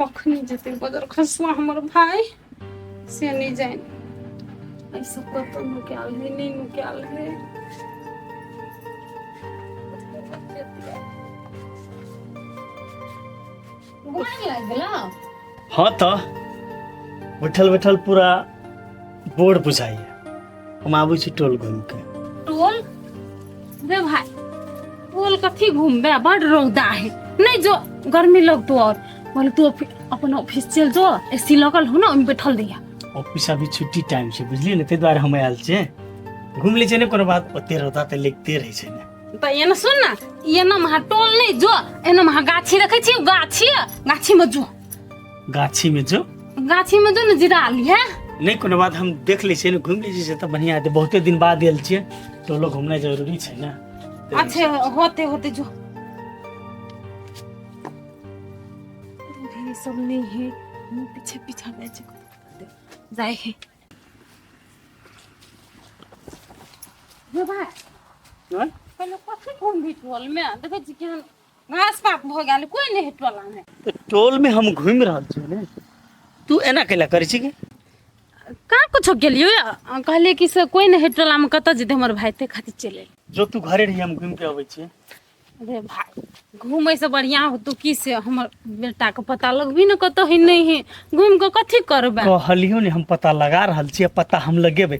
कखनी जेते बदर खसुआ हमर भाई से नहीं जाए ऐसा कत निकाल है नहीं निकाल है हाँ तो बैठल बैठल पूरा बोर्ड बुझाइए हम आबू छी टोल घूम के। टोल रे भाई टोल कथी घूमबे बड़ रौदा है नहीं जो गर्मी लग तो और बोले तू अपन ऑफिस चल जो एसी लगल हो ना ओमे बैठल दिया ऑफिस अभी छुट्टी टाइम से बुझलिए ने ते द्वारा हम आयल छे घूम ले छे ने कोनो बात ओते रहता ते लिखते रहे छे ने तो ये ना सुन ना ये ना महा टोल नहीं जो एना महा गाछी रखे छी गाछी में जो गाछी में जो ना जिरा लिया नहीं कोनो बात हम देख ले छे ने घूम ले छे त बढ़िया है बहुते दिन बाद आयल छे टोलो घूमना जरूरी छे ना। अच्छा होते होते जो ये सब नहीं है मुंह पीछे पीछा जाए है ये भाई हां पहले कथी घूम भी टोल में देखे छी कि घास पात भ गेल कोई नहीं टोला में तो टोल में हम घूम रहल छे ने तू एना केला करै छी के का कुछ गेलियो कहले कि से कोई नहीं टोला में कत जेते हमर भाई ते खातिर चले जो तू घरे रही हम घूम के आबै छी। अरे भाई घूमे से बढ़िया हो तो की से हमर बेटा के पता लगबी न कत ही नहीं है घूम के कथी करबे कहलियो ने हम पता लगा रहल छी पता हम लगेबे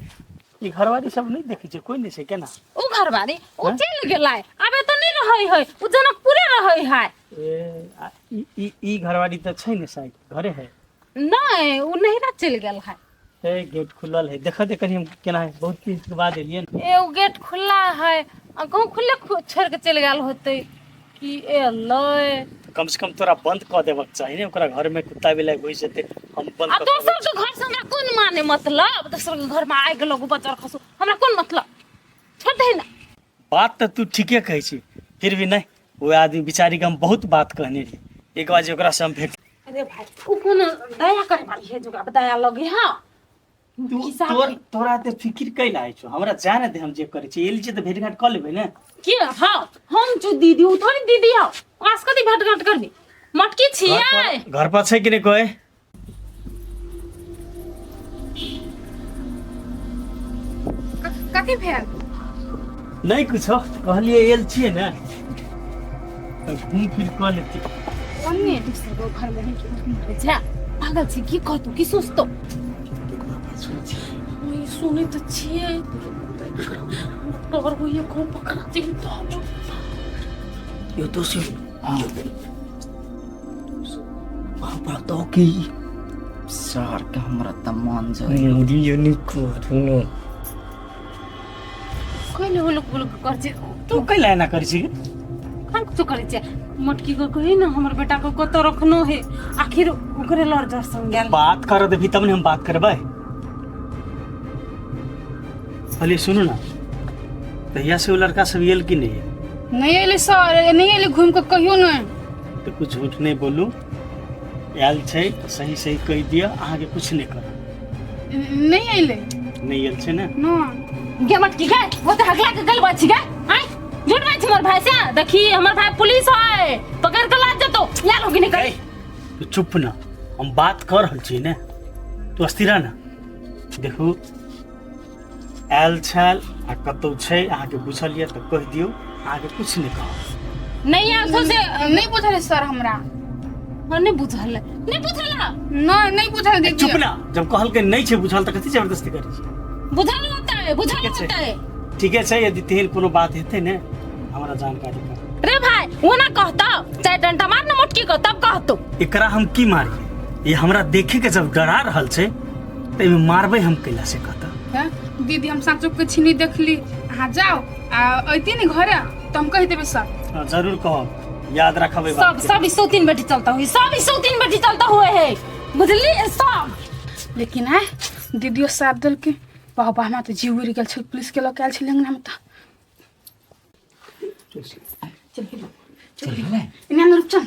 ई घरवाली सब नहीं देखै छै कोई नहीं छै केना ओ घरवाली ओ चल गेलाय अबे तो नहीं रहै है ओ जनकपुरे रहै है ई घरवाली त छै ने शायद घरे है नहीं ओ नहिरा चल गेल है ए गेट खुलल है देखा दे कनी हम केना है बहुत दिन के बाद एलिए न ए ओ गेट खुला है कहूं खुले छोड़ के चल गेल होते कि ए लय कम से कम तोरा बंद क देबक चाहिए ने ओकरा घर में कुत्ता बिलाई घुस जेते हम बंद आ दोसर के घर से हमरा कोन माने मतलब दोसर के घर में आइ के लोग बचर खसु हमरा कोन मतलब छोड़ दे ना बात त तू ठीके कहै छी फिर भी नहीं वो आदमी बेचारी के हम बहुत बात कहने रही एक बार ओकरा से हम भेट अरे भाई उ कोन दया करे वाली है जो दया लगे हां तोरा ते फिकिर कैला है छो हमरा जाने दे हम जे करे छी एली जे त भेट घाट क लेबे ने के हां हम जो दीदी उ थोड़ी दीदी हो आस कदी भेट घाट करबी मटकी छियै घर पर छै कि नहीं कोई कथी भेल नहीं कुछ कहलिए एल छिए ना घूम फिर क लेती अन्य दूसरे को घर में नहीं जा पागल छी की कहतु की सोचतो मैं सुने तो छिए और वो ये कौन पकड़ती तो यो तो से बाबा तो की सर के हमरा त मन जाय मुड़ी यो नि को थुनो कहिले वो लोग कर जे तू कैला ना करी छी हम कुछ करे छे मटकी को कही ना हमर बेटा को कत रखनो है आखिर ओकरे लड़ जर संग गेल बात कर दे भी तब ने हम बात करबै भले सुनो ना भैया से वो लड़का सब येल की नहीं एले सर नहीं एले घूम के कहियो ना तो कुछ झूठ नहीं बोलू आयल छै सही सही कह दिया आगे कुछ नहीं कर नहीं एले नहीं आयल छै ना ना गे मटकी गे वो तो हगला के गल बात छी गे हाय झूठ बात हमर भाई से देखी हमर भाई पुलिस है पकड़ के ला जतो या लोग नहीं करे तू चुप ना हम बात कर रहल छी ने तू अस्थिरा ना देखू आयल छल आ कतौ छै आगे बुझल ये त कह दियो आगे कुछ नहीं कहो नहीं आल से नहीं बुझल सर हमरा हां नहीं बुझल ना नहीं बुझल देख चुप ना जब कहल के नहीं छै बुझल त कथि जबरदस्ती करै छी बुझल होता है ठीक है यदि तेहन कोनो बात हेते ने हमरा जानकारी कर रे भाई वो ना कहता चाहे डंडा मार ना मुटकी को तब कहतो एकरा हम की मारी ये हमरा देखे के जब डरा रहल छै त एमे मारबै हम कैला से कहता दीदी हम साचो के छिनी देखली हां जाओ अइती ने घर त हम कह देबे सर जरूर कहो याद रखबे बात सब 103 बेटी चलता हुई सब 103 बेटी चलता हुए है बुझली सब लेकिन है दीदियो साथ दल के बाबा हमरा त जीव गिर गेल छै पुलिस के लोग आयल छै लंगना में त चल इन्हें रुक चल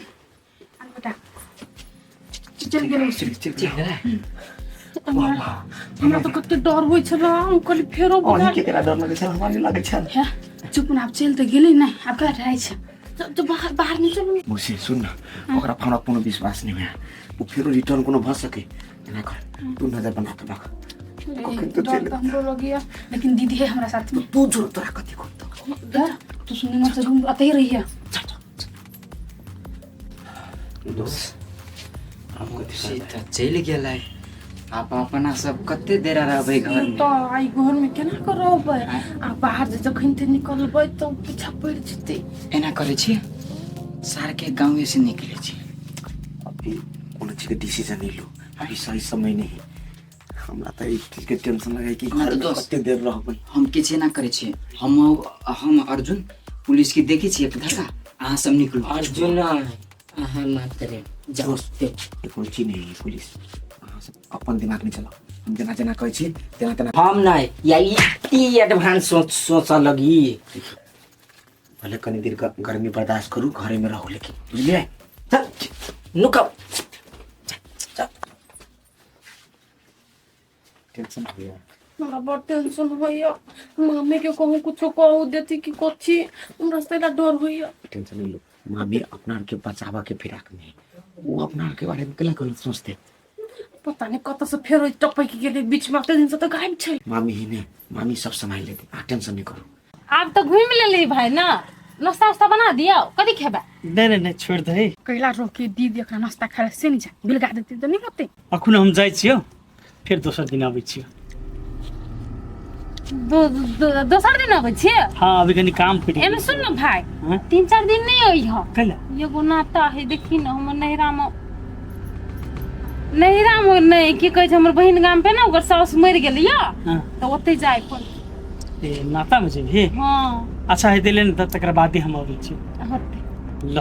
अरे बेटा चल गेल हमरा तो कते डर होय छला हम कहली फेरो बोला केकरा डर लगे छै हमरा नहीं लगे छै है चुप ना आप चल त गेली नहीं आप कह रहे छै जो बाहर बाहर नहीं चलो मुझे सुन न ओकरा हमरा कोनो विश्वास नहीं है वो फिर रिटर्न कोनो भ सके ना कर तू नजर बना के रख तो चल हमरो लग गया लेकिन दीदी है हमारा साथ में तू जोर तोरा कथी को यार तू सुनने मत रूम आते ही रही है दोस्त हम कथी सीधा चल गेल है आप अपना सब कते देर रहबै घर में तो आई घर में केना करबै आ बाहर जे जखन ते निकलबै तो पीछा पड़ जेतै एना करे छी सार के गांव से निकले छी अभी कोनो चीज के डिसीजन नहीं लो अभी सही समय नहीं हमरा त एक चीज के टेंशन लगे कि घर में कते देर रहबै हम किछ ना करे छी हम अर्जुन पुलिस की देखी छी एक धक्का अहाँ सब निकलू अर्जुन अहाँ मात्र जाओ कोई चीज नहीं पुलिस अहाँ सब अपन दिमाग में चलो हम जना जना कहै छी तेना तेना हम नहीं या इतनी एडवांस सोच लगी भले कनी देर का गर्मी बर्दाश्त करू घरे में रहू लेकिन बुझलिए चल नुका टेंशन हो गया हमरा बड़ टेंशन होइया मम्मी के कहूं कुछ कहू देती कि कथी हमरा से डर होइया टेंशन नहीं लो मामी अपना के बचावा के फिराक में वो अपना के बारे में केला गलत सोचते पता नहीं कत से फेर टपक गेले बीच में दिन से तो गायब छै मामी ही ने मामी सब संभाल लेते आ टेंशन नहीं करो आप तो घूम लेली भाई ना नाश्ता वास्ता बना दिया कदी खेबा नहीं छोड़ दे कैला रोके दीदी एकरा नाश्ता खाए से नहीं जा बिलगा देती तो नहीं होते अखुन हम जाइ छियो फिर दोसर दिन आबै छियो दोसर दिन आबै छियै हाँ अभी कनी काम पड़ी एमे सुन न भाई हाँ? 3-4 दिन नहीं होई ह कैला एगो नाता है देखी न हमर नहिरा में नहीं की कहै छै हमर बहिन गाम पे ना ओकर साउस मरि गेलै या हाँ तो ओते जाय पर ए नाता में जेबी हां अच्छा है देले न तकरा बाद ही हम आबै छियो होते ल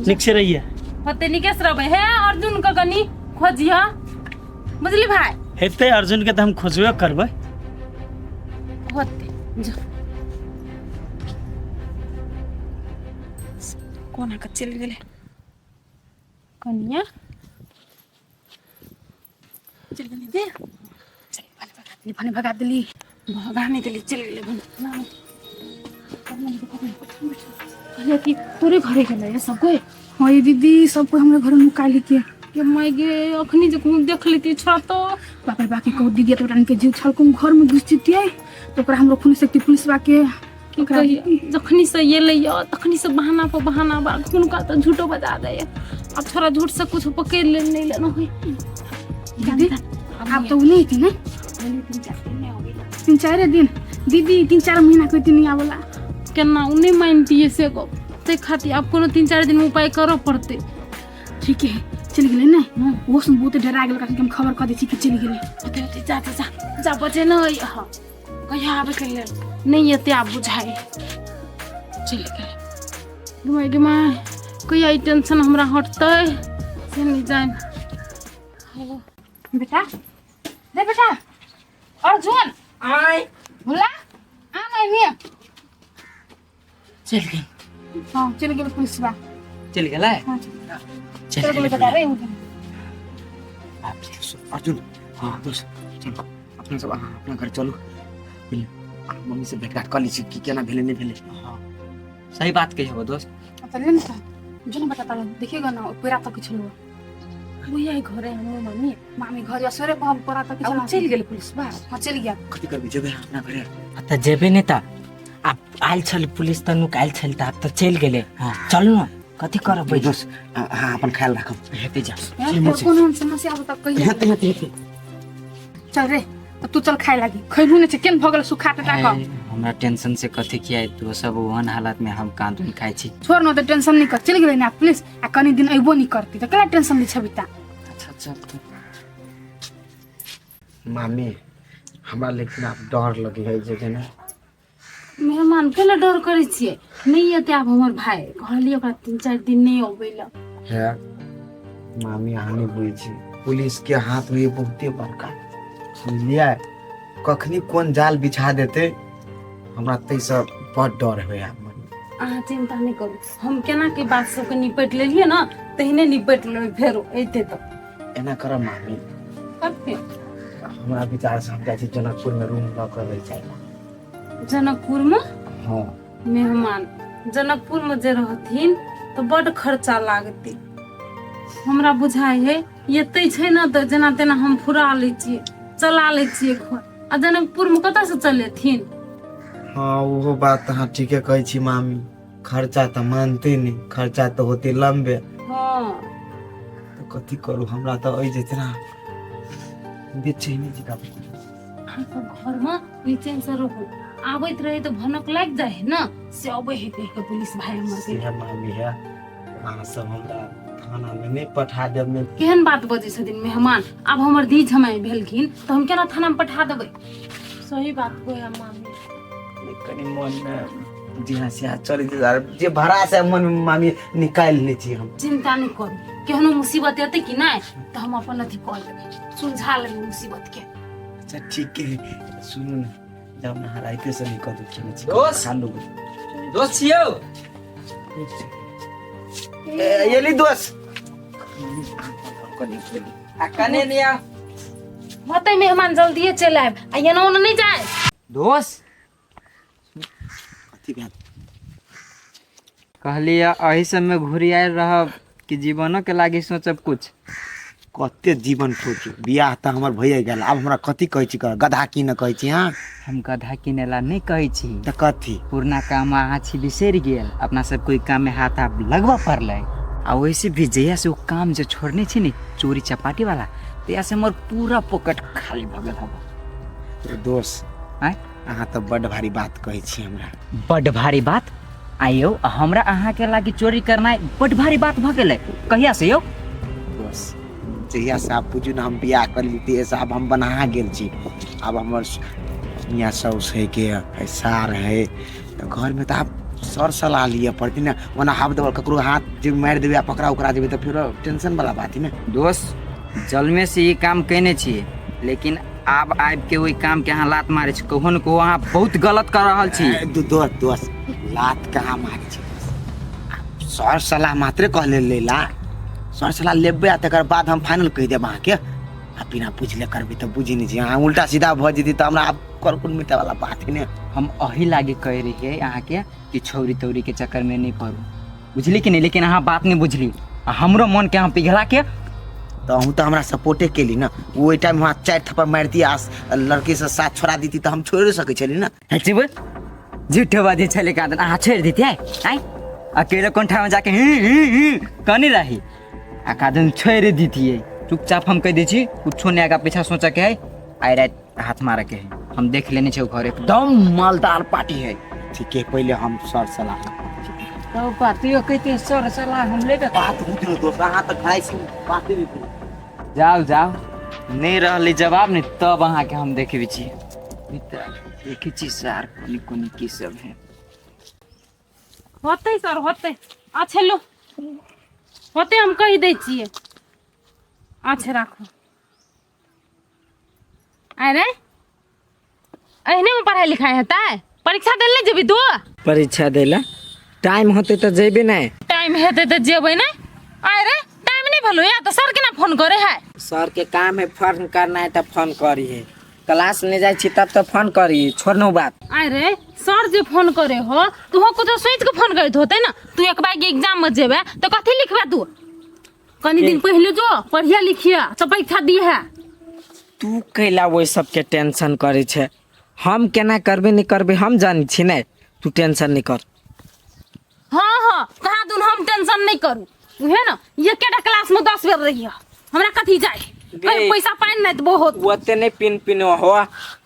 निक से रहिए होते निकेश रहबै हे अर्जुन का गनी खोजिया बुझली भाई हेते अर्जुन के त हम खोजबे करबै होते जो कोना का चल गेले कनिया चल गेले दे चल भने भगा दिली भगा नहीं दिली चल गेले भने कहले कि तोरे घरे गेले है सब कोई हां ये दीदी सब कोई हमरे घर में काली के मैं गे अखनी जे देख लेती छ तो बापा बाकी को दीदी तो रान के जीव छल को घर में घुस जती है तो ओकरा हमरो खून से पुलिस बाके की कही जखनी से ये लइया तखनी से बहाना पर बहाना बा खून का तो झूठो बजा दे अब थोड़ा झूठ से कुछ पकड़ ले नहीं लेना होई दीदी आप तो नहीं थी ना 3-4 दिन दीदी 3-4 महीना कोई नहीं आवला केना उन्हें मानती है से को ते खाती आप कोनो 3-4 दिन में उपाय करो पड़ते ठीक है चल गेले ना वो सुन बहुत डरा गेल का हम खबर कर दै छी कि चल गेले ओते ओते जा बचे न हां कहिया आबे के ले नहीं एते आप बुझाई चल गेले गमाई कोई आई टेंशन हमरा हटतै से नहीं जान बेटा दे बेटा अर्जुन आय बोला आ नहीं चल गई हां चल गेल पुलिस बा चल गेला हां चल चल बेटा रे अर्जुन हाँ दोस्त चलो अपना सब अपना घर चलो मम्मी से भेट घाट कर ली कि केना भेले नहीं भेले हाँ सही बात कही हो दोस्त तो ले ना जो ना बता देखिएगा ना पूरा तक कुछ लो वो यही घरे हम मम्मी मामी घर असरे पहल परा तक अब चल गेल पुलिस बा हां चल गया कथी करबी जेबे अपना घरे त जेबे नहीं ता आप आयल छल पुलिस तनु आयल छल त आप त चल गेले हां चल न कथी करबै दोस्त हाँ अपन ख्याल रखब हेते जा यार कोनो समस्या हो तक कहिया हेते चल रे तो तू चल खाए लागी खैबू ने केन भगल सुखा टटा का हमरा टेंशन से कथी किया तू सब ओहन हालत में हम कांदून खाइ छी छोड़ न तो टेंशन नहीं कर चल गेले ना पुलिस आ कनी दिन अइबो नहीं करती तो केला टेंशन ली छबिता अच्छा चल मामी हमरा लेकिन आप डर लगे है जे ना मेहमान के डर करे छिए नहीं एते आप हमर भाई कहली ओकरा 3-4 दिन नहीं होबेला है मामी हानि बुझी छी पुलिस के हाथ में ये बहुते बड़का समझलिए कखनी कौन जाल बिछा देते हमरा तै सब बड़ डर होय अहाँ चिंता नहीं करू हम केना के बात सब के निपट लेलिए ना तहिने निपट लेबै फेरो एते तो एना करब मामी कब के हमरा विचार से हम जाइ छी जनकपुर में रूम लऽ कर रह जाइला जनकपुर में हाँ मेहमान जनकपुर में जे रहथिन तो बड़ खर्चा लागते। हमरा बुझाइ है एते छै ना तो जेना तेना हम फुरा लै छियै, चला लै छियै घर। आ जनकपुर में कतऽ से चलेथिन? हाँ वो बात हाँ ठीके कहै छी मामी, खर्चा तो मानते नहीं, खर्चा तो होते लंबे। हाँ तो कथी करू, हमरा तो अइ जेते ना बेचे नहीं जिका। हम सब घर में नीचे से रहो, आबैत रहे तो भनक लाग जाए है ना, से अबे है कह के पुलिस भाई हमर के। है मामी है, अहाँ सब हमरा थाना में नहीं पठा देब ने। केहन बात बजे छथिन मेहमान? अब हमर दी जमाई भेलखिन तो हम केना थाना में पठा देबै? सही बात कोई मामी। कनी मन में जिहा से चल जे भरा से मन में मामी निकाल ले छी हम। चिंता नहीं करू, केहनो मुसीबत एते कि नहीं तो हम अपन अथी कर लेबै, सुलझा लेबै मुसीबत के। अच्छा ठीक है, सुनो ना, जब नहराइते से निकल दो कि दोस्त। खा लो। दोस्त छियौ। ये ली दोस्त। कने नहीं आ होते मेहमान जल्दी चल आब, आ एना ओना नहीं जाए। दोस्त कथी बात? कहलिए अही सब में घुरी आयल रहब कि जीवनों के लागी सोचब कुछ। कते जीवन सोचू, बियाह त हमर भइए गेल, अब हमरा कथी कहै छी, गधा की न कहै छी? हाँ हम गधा किनेला नहीं कहै छी, त कथी? पुरना काम अहाँ छी बिसरि गेल, अपना सब कोई काम में हाथ आप लगवा पड़लै। आ वैसे भी जहिया से वो काम जो छोड़ने छी नी चोरी चपाटी वाला, तहिया से हमर पूरा पॉकेट खाली भ गेल हबा। तो दोस्त आय अहाँ त बड़ भारी बात कहै छी हमरा। बड़ भारी बात? आइयो हमरा अहाँ के लागी चोरी करना बड़ भारी बात भ गेलै। कहिया से यौ? दोस्त जहिया से आप बुझू ना हम बियाह कर ली ते साहब हम बना गेल छी। अब हमर यहाँ सौस है के सार है, तो घर में तो आप सर सलाह लिए पड़ती ना, वरना हाथ दबल ककरो हाथ जब मार देबे पकड़ा उकड़ा देबे तो फिर टेंशन वाला बात है ना। दोस्त जलमे से ये काम कहने छिए, लेकिन आब आबि के वही काम के अहाँ लात मारे छी, कहू न कहू अहाँ बहुत गलत कर रहल छी। दोस्त दोस्त लात कहाँ मारे छी, सर सलाह मात्रे कहले लेला, सर सलाह लेबे आ तकर बाद हम फाइनल कह देब अहाँ के। आ बिना पूछले करबे तो बुझी नहीं छी, अहाँ उल्टा सीधा भ जेती तो हमरा करकुन मिटे वाला बात है ना। हम अही लागे कह रही है अहाँ के कि छौरी तौरी के चक्कर में नहीं पड़ू, बुझली कि नहीं? लेकिन अहाँ बात नहीं बुझली, हमरो मन के अहाँ पिघला के तो हम तो हमरा सपोर्टे केली ना। वो टाइम वहाँ 4 थप्पड़ मार दिया, लड़की से साथ छोड़ा दी तो हम छोड़ सके छली ना। झूठे बाजे छले का अहाँ छोड़ देती है? आई अकेले कोठा में जाके कनी रही आ कादन छोड़ देती है। चुपचाप हम कह दी छी कुछो नहीं आगा पीछा सोचा के है, आई रात हाथ मारा के है, हम देख लेने छे घर एकदम मालदार पार्टी है। ठीक है पहले हम सर सलाह तो पार्टियों कहते सर सलाह हम लेबे बात उठलो दोस्त, अहाँ तक खाई छी बात नहीं। जाओ जाओ, नहीं रहली जवाब नहीं तब अहाँ के हम देखबे छी। देखी छी सार कोनी कोनी की सब है। होते सर होते, अच्छा लो होते हम कह दै छियै। अच्छा राखो। अरे अहने में पढ़ाई लिखाई होता है? परीक्षा देले जेबी तू? परीक्षा देला टाइम होते तो जेबे नहीं। टाइम हेते तो जेबै नहीं। अरे टाइम नहीं भलो या तो सर के ना फोन करे है। सर के काम है फोन करना है तो फोन करी है, क्लास नहीं जाए छी तब तो फोन करी, छोड़नो बात। अरे सर जे फोन करे हो तू हो कुछ सोच के फोन करत होते ना। तू एक बार के एग्जाम में जेबे तो कथी लिखबे तू? कनी दिन पहले जो पढ़िया लिखिया तो परीक्षा दी है। तू कैला वो सब के टेंशन करे छे, हम केना करबे नहीं करबे हम जानी छी नहीं, तू टेंशन नहीं कर। हाँ हाँ कहा दून हम टेंशन नहीं करू, उहे ना ये केटा क्लास में 10 बेर रही हमरा कथी जाए, कहीं पैसा पाइन नहीं तो बहुत ओते नहीं पिन पिनो हो,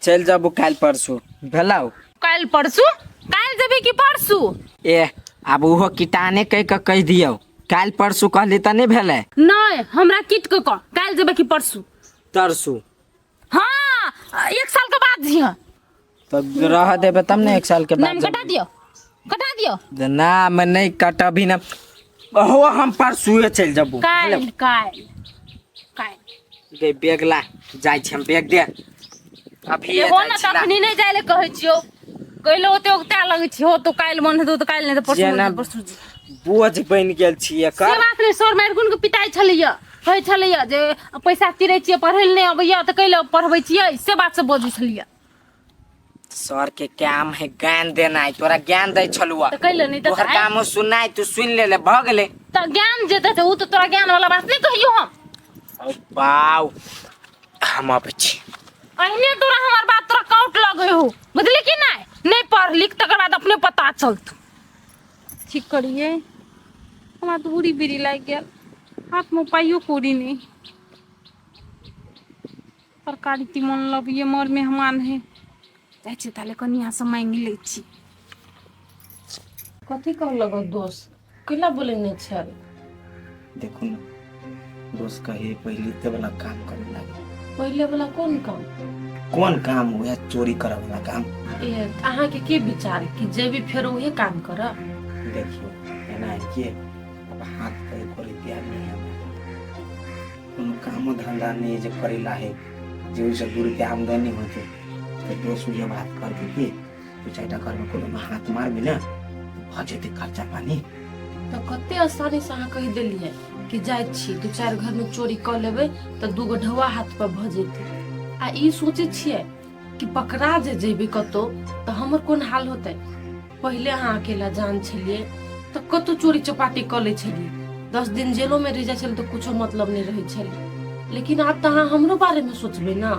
चल जाबो काल परसू भेलाओ। काल परसू? काल जेबे कि परसू? ए अब वो कीटाने कह दियो, काल परसू कहली त नहीं भेले। नहीं हमरा किट के कह काल जेबे कि परसू? तरसू। हाँ 1 साल के बाद जिया तो रह देबे तब ने 1 साल के बाद। नाम कटा दियो, कटा दियो। ना मैं नहीं कटबी ना, हो हम परसू चल जाबो। काल काल काल दे बैग ला, जाय छी हम बैग दे अभी ये हो ना तखनी नहीं जाय ले कहै छियो, कहलो ओते ओते लगै छी हो तो काल मन हेतौ तो काल नहीं तो परसू जेना नहीं परसू जी। बोझ बन गेल छी एकर। से बात नहीं, सर मार गुन के पिटाई छलैया, कहै छलैया जे पैसा तिरै छियै पढ़ै ले नहीं अबैया त कैले पढ़बै छियै, से बात से बोझै छलैया। सर के काम है ज्ञान देना है, तोरा ज्ञान दे छलुआ। तो कैले नहीं तो तोहर काम सुनना है, तू सुन ले भ गेले। तो ज्ञान जेते थे वो तो तोरा ज्ञान वाला बात नहीं कहियो हम। बाऊ हम अब छी अहिने तोरा हमार बात तोरा काउट लगे हो, बुझली कि नहीं पढ़ लिख तकर बाद अपने पता चलत। ठीक करिए, हमार तो बुरी बिरी लाग गेल, हाथ में पाइयो कोरी नहीं। सरकारी तिमन लब ये मोर मेहमान है, जाइ छी ताले कनिया से मांग लै छी। कथी कह लगो दोस्त, कैला बोले नहीं छल? देखो ना दोस्त कहे पहले ते वाला काम करे लागे। पहले वाला कौन काम? कौन काम हुआ? चोरी करे वाला काम। ए अहाँ के विचार कि जे भी फेर उहे काम कर? देखियो एना है कि अब हाथ पे करे तैयार नहीं है, कोनो काम धंधा नहीं जे करेला है, जो से दूर के आमदनी होते तो दोस्त ये बात कर दे कि तू चाइटा कर में कोनो हाथ मार भी ना भ जेते खर्चा पानी। तो कते आसानी से अहाँ कह देलिए कि जाय छी दू चार घर में चोरी कर लेबै तो दूगो ढवा हाथ पर भ जेते। आ ई सोचे छिए कि पकड़ा जे जेबे कतो तो हमर कोन हाल होते? पहले अहाँ अकेला जान छलिए तो कतो चोरी चपाटी कर ले छलिए, 10 दिन जेलो में रह जाय छल तो कुछो मतलब नहीं रहे छल। लेकिन अब तो अहाँ हमरो बारे में सोचबे ना।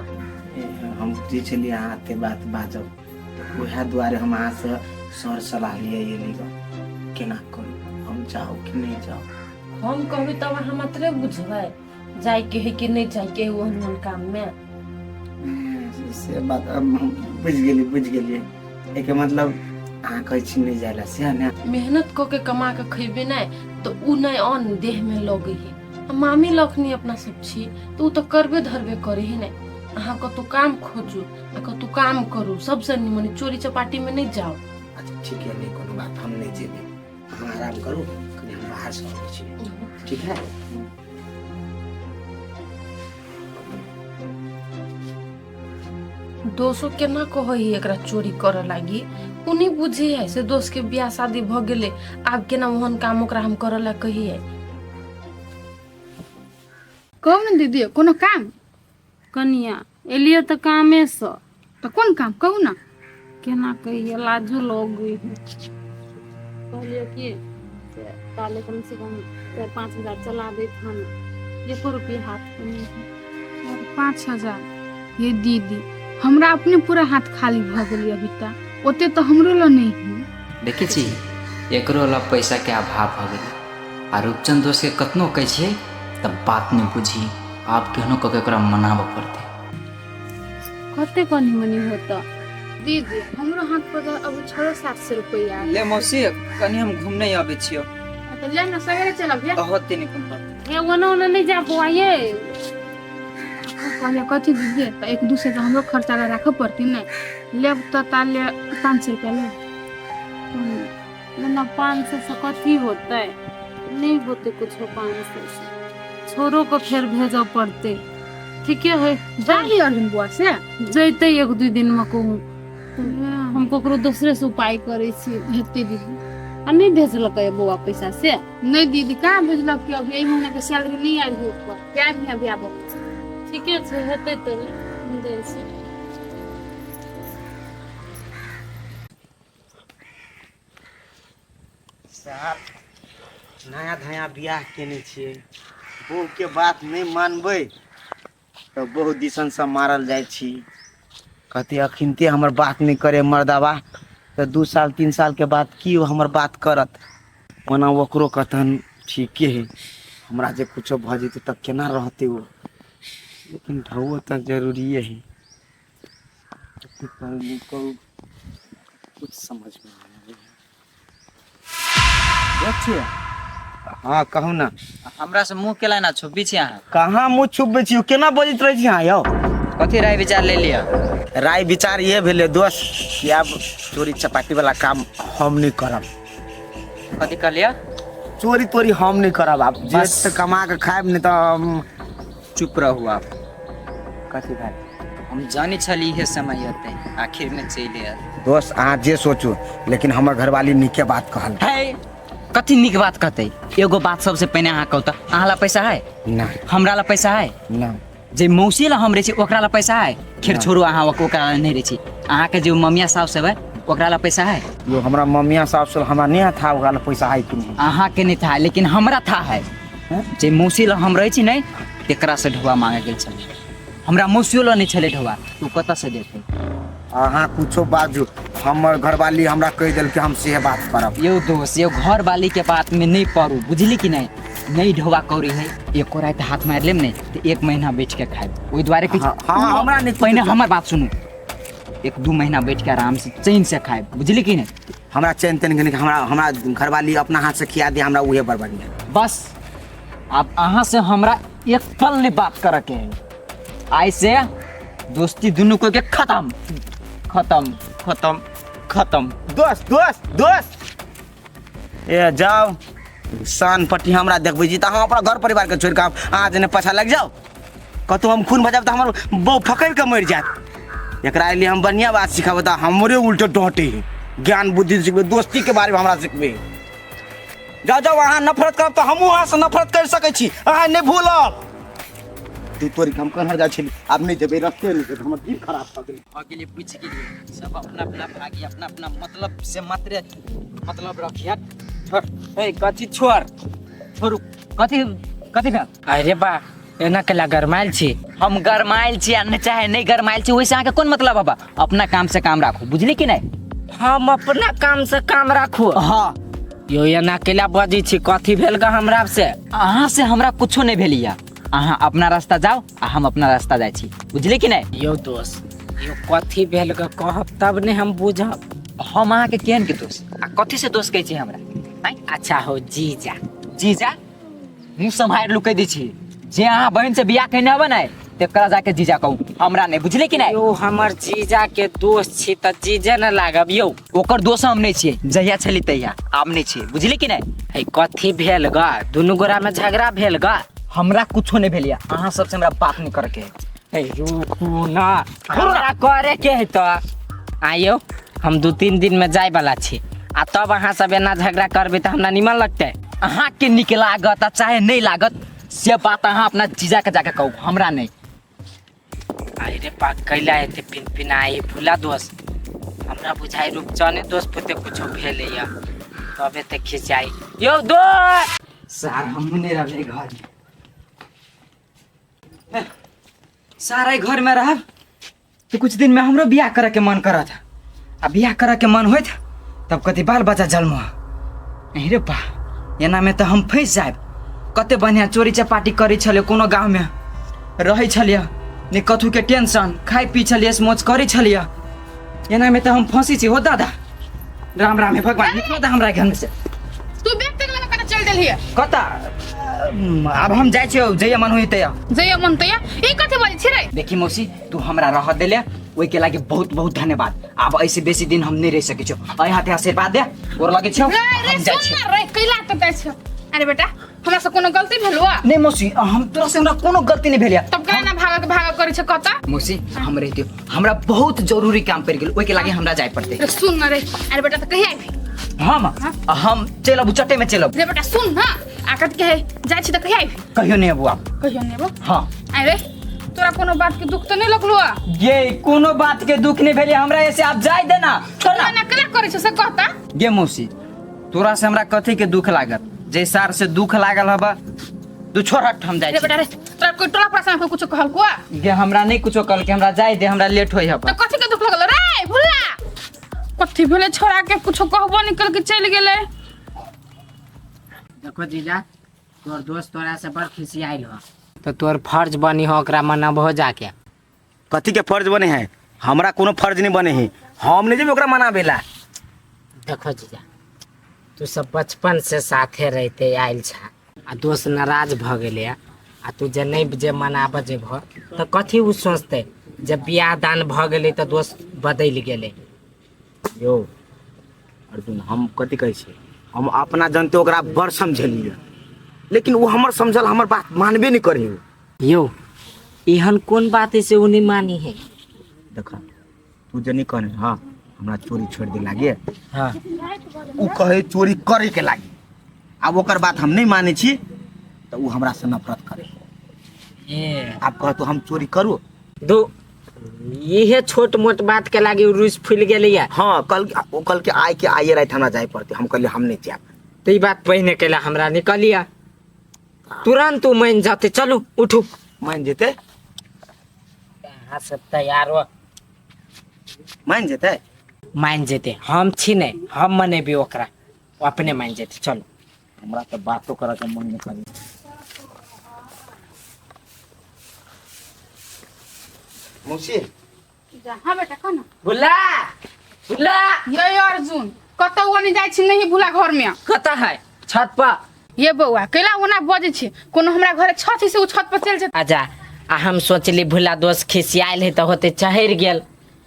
हम जे छलिए आते बात बाजब तो वह द्वारे हम अहाँ से सर सलाह लिए ये लीगा केना करू, हम जाओ कि नहीं जाओ। हम कहबे तब अहाँ मात्रे बुझबै जाय के है कि नहीं जाय के ओहन काम में। से बात अब हम बुझ गेलिए एके मतलब अहाँ कहै छी नहीं जायला से ना। मेहनत क के कमा के खइबे नहीं तो उ नहीं अन देह में लगे है। मामी लखनी अपना सब छी तो उ तो करबे धरबे करे ही नहीं। अहाँ कतौ काम खोजू आ कतौ काम करू, सबसे निमन चोरी चपाटी में नहीं जाओ। अच्छा ठीक है, नहीं कोनो बात, हम नहीं जेबे, हम आराम करू, कनी हम बाहर से आबै छी, ठीक है। दोस्तों केना कहै एकरा चोरी करे लागी? उनी बुझे है से दोस्त के बियाह शादी भ गेले, आब केना ओहन काम ओकरा हम करे ला कहिए? कहू ने दीदी कोनो काम? कनिया एलिए तो कामे से, तो कौन काम कहू ना? केना कहिए लाजो लगे कहलिए कि ताले कम से कम 4-5 हजार चला दे थान, 1 रुपया हाथ में नहीं। 5,000? ये दीदी हमरा अपने पूरा हाथ खाली भ गेली अभी तक, ओते तो हमरो ला नहीं है। देखे छी एकरो ला पैसा के अभाव भ गेलै आ रूपचंद दोस्त के कतनो कहै छियै तब बात नहीं बुझी, आप केहनो कके ओकरा मनाबऽ पड़ते। कते कनी मनी होता दीदी हमरो हाथ पर अब 600-700 रुपया ले मौसी कनी हम घूमने आबे छियो। तो ले ना सवेरे चलब या? होते नहीं कोन ये वनो नहीं जा बुआए। कहले कथी दीदी तो एक दूसरे का हमरो खर्चा ला रखे पड़ती नहीं, लेब तो ताले 500 रुपया ले। ना 500 से कथी होते? नहीं होते कुछ 500 से, छोरो को फिर भेजो पड़ते। ठीक है जाही अर्जुन बुआ से जैते 1-2 दिन में कहूँ हम ककरो दूसरे से उपाय करे छी भेजते दीदी। आ नहीं भेजलक बुआ पैसा से? नहीं दीदी कहाँ भेजलक कि अभी 1 महीना के सैलरी नहीं आइल है ऊपर, क्या भी अभी आबो। ठीक है हेते तो दे से। साहब नया धया बियाह केने छियै, बहू के बात नहीं मानबै तो बहुत दिसन से मारल जाय छी। कहते अखिनते हमर बात नहीं करे मर्दावा तो 2 साल 3 साल के बाद की हमर बात करत, ओना ओकरो कथन ठीके है। हमरा जे कुछो भ जेते तब केना रहते वो, लेकिन ढौओ तो जरूरी है। कुछ समझ में नहीं आ रहा। हाँ कहू ना। हमरा से मुंह केला ना छुपी छी अहाँ? कहाँ मुँह छुपबे छी, केना बजैत रहे छी अहाँ यौ? कथी राय विचार ले लिया? राय विचार ये भेले दोस्त कि अब चोरी चपाटी वाला काम हम नहीं करब। कथी कर लिया? चोरी तोरी हम नहीं करब, आप बस कमा के खाएब नहीं तो हम चुप रहू आप। कथी भाई हम जानी छली है समय होते आखिर में चले आए। दोस्त अहाँ जे सोचू, लेकिन हमर घरवाली नीके बात कहल है। कथी नीक बात कहते? एगो बात सबसे पहले अहाँ कहता, अहाँ ला पैसा है? ना हमरा ला पैसा है? ना जे मौसी ला हम रहे छी ओकरा ला पैसा है खैर छोड़ू अहाँ ओकरा ला नहीं रहे छी अहाँ के जो मम्मिया साहब सब है ओकरा ला पैसा है यो हमरा मम्मिया साहब से हमरा नहीं था ओकरा पैसा है कि नहीं अहाँ के नहीं था लेकिन हमरा था है जे मौसी ला हम रहे छी नहीं तेकरा से ढोआ मांगे गेल छल हमरा मौसियो ला नहीं छले ढोआ तू कत से देते अहाँ कुछो बाजू हमर घरवाली हमरा कह दिल कि हम से बात करब यो दोस्त यो घर वाली के बात में नहीं पड़ू बुझली कि नहीं ढोआ कौड़ी है एको रात हाथ मार लेम नहीं तो 1 महीना बैठ के खाए ओई द्वारे कुछ हाँ हमरा नहीं पहले हमार बात सुनू 1-2 महीना बैठ के आराम से चैन से खाए बुझली कि नहीं हमरा चैन तैन के हमरा घरवाली अपना हाथ से खिया दे हमरा उहे बड़ बढ़िया बस अब अहाँ से हमरा एक पल नहीं बात करे के है आई से दोस्ती दोनों को के खत्म खत्म खत्म खत्म दोस्त ए जाओ शान पट्टी हमरा देखबै जी त अहाँ अपना घर परिवार के छोड़ के अहाँ जने पाछा लग जाओ कतौ हम खून भजाब त हमर बहु फकड़ के मर जात एकरा लिए हम बढ़िया बात सिखाबे त हमरे उल्टे डटे ज्ञान बुद्धि सिखबे दोस्ती के बारे में हमरा सिखबे जाओ जाओ अहाँ नफरत करब त हमहू अहाँ से नफरत कर सकै छी अहाँ नहीं भूलब तू तोरी हम कहाँ जा छी अब नहीं जेबे रास्ते नहीं हमर दिल खराब भ गेल अकेले पूछ के लिए सब अपना अपना भागी अपना अपना मतलब से मात्र मतलब रखिया छोड़ ए कथी छोड़ू कथी कथी भेल अरे बा एना केला गरमाइल छी हम गरमाइल छी आ चाहे नहीं गरमाइल छी वैसे आके कौन मतलब बाबा अपना काम से काम राखू बुझली कि नहीं हम अपना काम से काम राखू हाँ यो एना केला बजी छी कथी भेल ग हमरा से अहाँ से हमरा कुछो नहीं भेलिया अहाँ अपना रास्ता जाओ आ हम अपना रास्ता जाय छी बुझली कि नहीं यो दोस्त यो कथी भेल ग कहब तब ने हम बुझब हम अहाँ के केहन के दोस्त आ कथी से दोस्त कहै छी हमरा नहीं अच्छा हो जीजा जीजा मुँह सम्हारि लुकै दै छी जे अहाँ बहन से बियाह कहने हबे नहीं तेकरा जाके जीजा कहू हमरा नहीं बुझली कि नहीं यो हमर जीजा के दोस्त छी त जीजा न लागब यो ओकर दोस्त हम नहीं छियै जहिया छली तहिया आब नहीं छियै बुझली कि नहीं है कथी भेल ग दुनू गोरा में झगड़ा भेल ग हमरा कुछो नहीं भेलिया अहाँ सबसे हमरा बात नहीं करे के है रुकू ना हमरा करे के है त आइयो हम 2-3 दिन में जाय वाला छी आ तब अहाँ सब एना झगड़ा करबे त हमरा निमन लगते अहाँ के निक लागत चाहे नहीं लागत से बात अहाँ अपना जीजा के जाके कहू हमरा नहीं अरे पा कैला एते पिनपिनाई भूला दोस्त हमरा बुझाई रुपचने दोस्त पुते कुछो भेले या तबे ते खिंचाई यो दोस्त सार हम नहीं रहे घर में सारा घर में रह तो कुछ दिन में हमरो बियाह करे के मन करत आ बियाह करे के मन होत तब कति बाल बच्चा जन्म नहीं रे बा एना में तो हम फंस जाब कते बढ़िया चोरी चपाटी करी छले कोनो गांव में रहे छलिए ने कथू के टेंशन खाई पी छलिए मौज करी छलिए एना में तो हम फंसी छी हो दादा राम राम है भगवान निकलो दा हमरा घर में से तू बैग तक वाला कने चल देलिए कता अब हम जाय छियो जय मन होई तया जय मन तया ई कथि बोली छी रे देखी मौसी तू हमरा रह देले ओई के लागे बहुत बहुत धन्यवाद अब ऐसे बेसी दिन हम नहीं रह सके छो आई हाथे आशीर्वाद दे और लागे छो रे हम जाय सुन छी ना रे कैला त छ अरे बेटा हमरा से कोनो गलती भेलो नहीं मौसी हम तोरा से हमरा कोनो गलती नहीं भेलिया तब कहना भागा करी छ कता मौसी हम रहतियो हमरा बहुत जरूरी काम पड़ गेल ओई के लागे हमरा जाय पड़ते रे सुन ना रे अरे बेटा त कहि आबी हम चलब चट्टे में चलब रे बेटा सुन ना आकत के जाय छी त कहि आबी कहियो नहीं अबू आप कहियो नेबो हां अरे तोरा कोनो बात के दुख त नहीं लगलो ये कोनो बात के दुख नहीं भेले हमरा ऐसे आप जाय देना ना ना कला करे छ से कहता गे मौसी तोरा से हमरा कथी के दुख लागत जे सार से दुख लागल हबा तू छोड़ हट हम जाय रे बेटा रे तोरा कोई टोला प्रश्न को कुछ कहल को गे हमरा नहीं कुछो कहल के हमरा जाय दे हमरा लेट होई हबा त कथि के दुख लगल रे भुल्ला कथि भेले छोड़ा के कुछ कहबो निकल के चल गेले देखो जीजा तोर दोस्त तोरा से बड़ खिसियाइल हो तो तोर फर्ज बनी हो ओकरा मनाबो जाके कथी के फर्ज बने हैं हमरा कोनो फर्ज नहीं बने हैं हम नहीं जेबे ओकरा मनाबेला देखो जीजा तू सब बचपन से साथे रहते आइल छा आ दोस्त नाराज भ गेले आ तू जे नहीं जे मनाब जेब तो कथी उ सोचते जब बियाह दान भ गेले तो दोस्त बदल गेले यो अर्जुन हम कथी कहै छी हम अपना जनते ओकरा बड़ समझलिए लेकिन वो हमर समझल हमर बात मानबे नहीं करे यो एहन कौन बात है से उ नहीं मानी है देखा तू जे नहीं कहने हां हमरा चोरी छोड़ दे लागे हाँ उ कहे चोरी करे के लागे अब ओकर बात हम नहीं माने छी तो उ हमरा से नफरत करे ए आप कह तो हम चोरी करू दो ये छोट मोट बात के लागे रूस फूल गेलै या हाँ कल के आए के आइए रात हमरा जाए पड़ते हम कहलिए हम नहीं जाए तो ई बात पहिने केला हमरा निकलिया तुरंत उ मान जाते चलू उठू मान जेते कहाँ से तैयार हो मान जेते मान जेते हम छी नहीं हम मनेबी ओकरा वो अपने मान जेते चलो हमरा तो बातो करे के मन नहीं करी मौसी हाँ बेटा कह ना बुला बुला ये अर्जुन कतौ ओने जाइ छी नहीं भूला घर में कता है छत पर ये बौआ कैला ओना बजे छी कोनो हमरा घरे छत से उ छत पर चल जेतै आजा आ हम सोचली भुला दोस्त खिसियाल है तो होते चढ़ गेल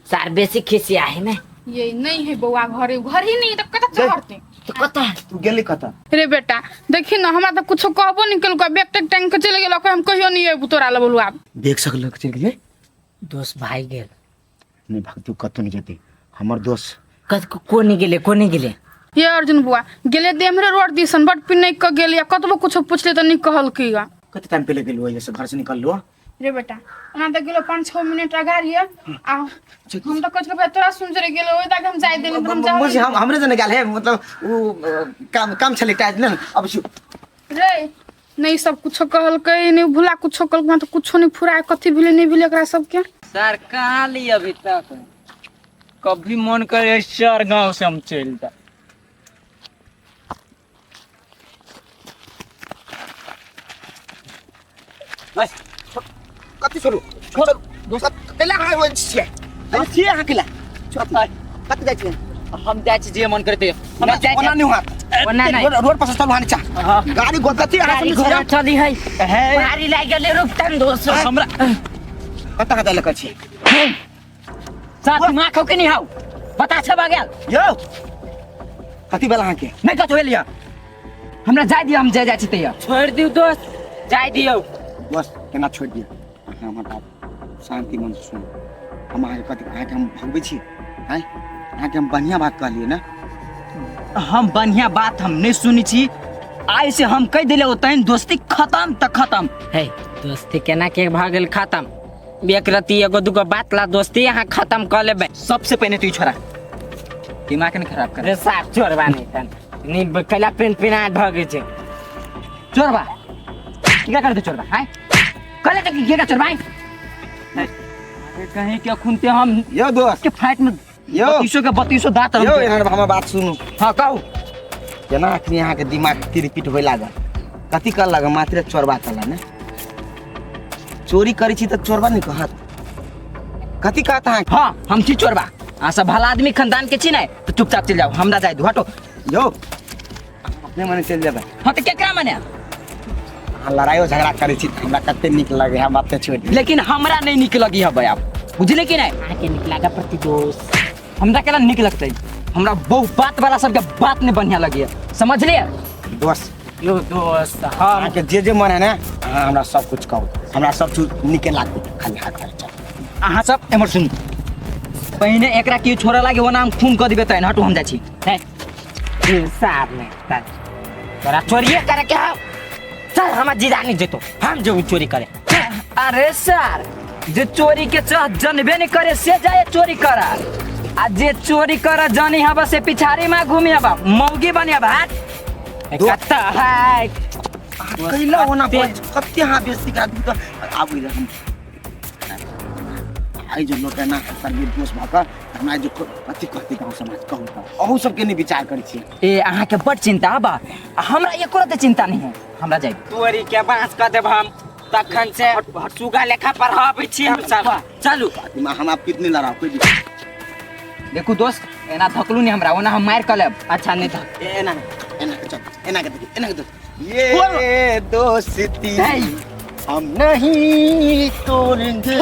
सार बेसी खिसिया है ना ये नहीं है बौआ घरे घर ही नहीं तो कत चढ़ते तो कता है तू गेली कता रे बेटा देखी ना हमरा तो कुछ कहबो नहीं केलको बैग टैग टांग के चले गेलो हम कहियो नहीं है तोरा ले बोलू आब देख सकल चल गेले दोस्त भाई गेल नहीं भाग तू कतो नहीं जेते हमर दोस्त कत को नहीं गेले ये अर्जुन बुआ गेले दे हमरे रोड दिसन बट पिन नहीं क गेलिया कतबो कुछ पूछले तो नहीं कहल कीगा कते टाइम पहले गेलो जैसे घर से निकल लो रे बेटा ओना तो गेलो 5-6 मिनट अगाड़ी आ हम तो कुछ भाई तोरा सुन जरे गेलो ओइ तक हम जाय देली हम जा मुझे हम हमरे जने गेल है मतलब वो काम चले टाइट न अब छु रे नहीं सब कुछ कहल कई नहीं भूला कुछ कहल तो कुछ नहीं फुराए कथि भेले नहीं भेले एकरा सब के सर कहाँ ली अभी तक कभी मन करे सर गांव से हम चल जा बस कति छोरू छोरू दोस्त केला हाय हो छिए अरे छिए हाकिला छोट कति जाय छिए हम जाए छी जे मन करते हम जाए ओना नहीं हुआ ओना नहीं रोड पर से चल हानि चा गाड़ी गोदती आ गाड़ी घोड़ा चली है गाड़ी लाग गेले रुकतन दोस्त हमरा कता कता लक छी साथ में आखो के नहीं हाउ बता छ गेल यो कति बेला हाके नहीं कतो लिया हमरा जाए दिया हम जाए छी तैयार छोड़ दियो दोस्त जाय दियो बस केना छोड़ दिया हम बात शांति मन से सुन हम आगे कति आगे हम भगबै छी हैं आगे हम बढ़िया बात कहलिए ना हम बढ़िया बात हम नहीं सुनी छी आई से हम कह दिले ओतैन दोस्ती खत्म त खत्म है दोस्ती केना के भागल खत्म एक रती एगो दुगो बात ला दोस्ती यहाँ खत्म कर लेबे सबसे पहले तू छोरा दिमाग नहीं खराब कर रे साफ चोरबा नहीं तन नहीं कला पिन भागे छे चोरबा क्या करते चोरबा हैं कले तक क्या चोरबा कहीं क्या खुनते हम यो दोस्त के फाइट में यो 3200 दांत यो यहाँ हम बात सुनु हां कहू केना अखनी यहाँ के दिमाग तिरपिट होय लागल कति कर लगा मात्र चोरबा कला ना चोरी करी छी त चोरबा नहीं कहत कति कहता है हां हम छी चोरबा आ सब भला आदमी खानदान के छी नहीं तो चुपचाप चल जाओ हमरा जाए दो हटो यो अपने मने चल जाबे हां तो क्या माने लड़ाइयो झगड़ा करी छी हमरा कते निक लगे हम बात छोड़ लेकिन हमरा नहीं निक लगी है भाई आप बुझले कि नहीं आके निकलागा प्रतिदोष हमरा केला निक लगतै हमरा बहुत बात वाला सबके बात नहीं बढ़िया लगी है समझ लिए दोस्त यो दोस्त हम के जे मन है ना हमरा सब कुछ कहो हमरा सब चीज निके लागू खाली हाथ कर चल अहाँ सब एमर सुन पहिने एकरा की छोरा लागे वो नाम खून कर दिबे तैन हटू हम जाई छी है साथ में तोरा चोरी करे के हाउ सर हम जीजा नहीं जेतो हम जो चोरी करे अरे सर जे चोरी के चाह जनबे नहीं करे से जाए चोरी करा आ जे चोरी कर जानी हबा से पिछाड़ी में घूमी हबा मौगी बने हबा कत्ता है कैला होना कते हां बेइज्जती का आदमी त आबु रे हम आई जो लोग है ना सर्विस दोस्त भाका हमरा जो कति कति गांव समाज कहू अहू सब के नहीं विचार करी छी ए अहाँ के बड़ चिंता बा हमरा एको रते चिंता नहीं है हमरा जाए चोरी के बांस कर देब हम तखन से सुगा लेखा पढ़ाबै छी हम सब चलू हम आप कितने लड़ाओ कोई भी देखू दोस्त एना धकलू नहीं हमरा ओना हम मार कर लेब अच्छा नहीं धक एना के चल एना के देख ये दोस्ती हम नहीं तोड़ेंगे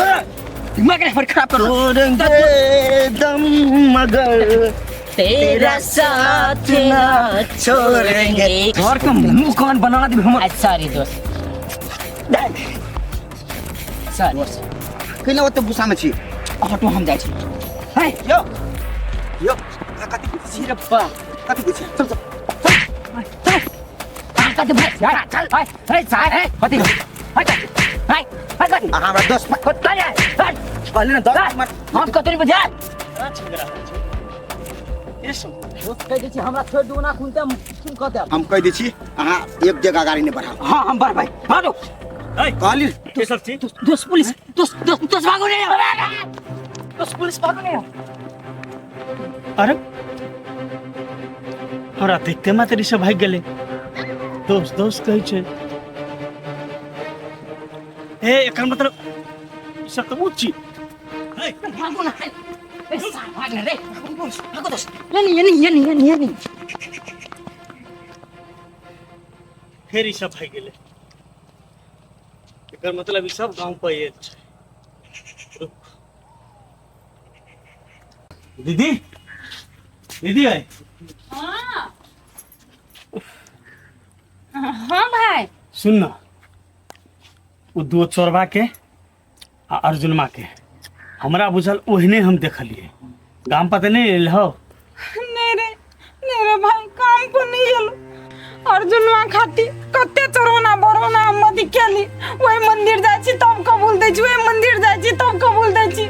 दिमाग नहीं पर खराब करो तोड़ेंगे दम मगर तेरा साथ ना छोड़ेंगे घर के मुंह कान बना दे हम सॉरी दोस्त सॉरी कइला ओते गुस्सा में छी हटो हम जाए छी है यो कति छी रे बा कति छी चल चल चल भाई चल है सार है हटी हट हमरा दोस्त पकड़ ले कहले ना दोस्त मत हम कतरी बुझा ये सब दोस्त कह दै छी हमरा छोड़ दू ना खुनते सुन कह दे हम कह दै छी अहाँ एक जगह गाड़ी नहीं बढ़ाओ। हां हम बर भाई भागो कहली ये सब चीज दोस्त पुलिस दोस्त भागो नहीं दोस्त पुलिस भागो नहीं अरे हमरा देखते मात्र ई सब भाग गेले दोस्त दोस्त कहै छै ए एकर मतलब ई सब तो ऊंची भागो ना ए भाग रे भागो दोस्त ये नहीं फिर ई सब भाग गेले एकर मतलब ई सब गांव पे आयल छै रुक। दीदी दीदी है हाँ भाई सुन ना वो दो चोरबा के आ अर्जुनमा के हमरा बुझल ओहने हम देखलिए गाम पता नहीं एल हो नहीं रे भाई काम को नहीं गेलो अर्जुनवा खाती कते चोरौना बरौना मदी केली ओइ मंदिर जाय छी तब कबूल दै छी ओइ मंदिर जाय छी तब कबूल दै छी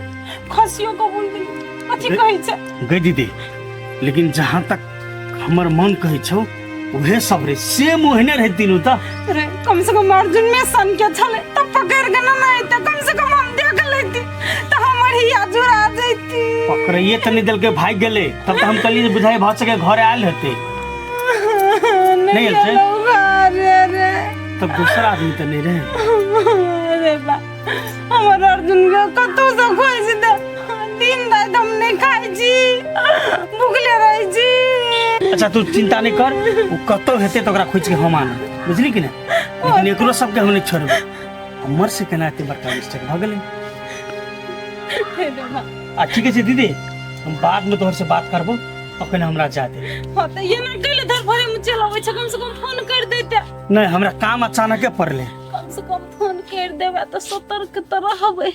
खसियो कबूल दै अथी कहै छै गई दीदी लेकिन जहाँ तक हमर मन कहै छौ उहे सब रे सेम ओहने रहे तीनू त रे कम से कम अर्जुन में सन के छले तब पकड़ के ना नहीं त कम से कम हम देख लेती त हमर ही आजुरा जैती पकड़िए त नहीं दिल के भाग गेले तब तो हम कहलिए बुझाई भ सके घर आयल हेते नहीं आयल छै रे तब दूसरा आदमी त नहीं रहे अरे बा हमर अर्जुन के कतो से खोज दे दिन रात हम नहीं खाई छी भूखले रही छी अच्छा तू चिंता नहीं कर वो कतो हेते तो ओकरा खोज के हम आना बुझली कि नहीं लेकिन एकरो सब के हम नहीं छोड़ब हमर से केना एते बड़का मिस्टेक भ गेलै आ ठीक है दीदी हम बाद में तोहर से बात करबो अखन हमरा जा दे हां त ये ना कइले धर भरे में चलावे छ कम से कम फोन कर देते नहीं हमरा काम अचानक पड़ले कम से कम फोन कर देबे त सतर्क त रहबे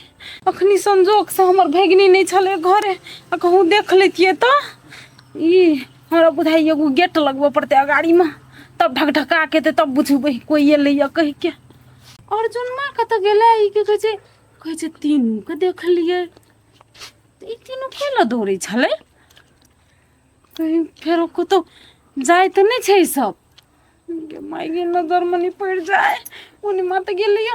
अखनी संजोग से हमर भगिनी नहीं छले घरे आ कहूं देख लेतिए त ई हमरा बुझाई एगो गेट लगबो पड़ते गाड़ी में तब ढकढका के तब बुझबै कोई एले या कह के अर्जुन मां कत गेलै ई के कहै छै तीनू के देख लिए ई तीनू केला दौड़ै छले कहीं फेर को तो जाए तो नहीं छै सब के माई के नजर में नहीं पड़ जाए उन्हीं माता गेलिया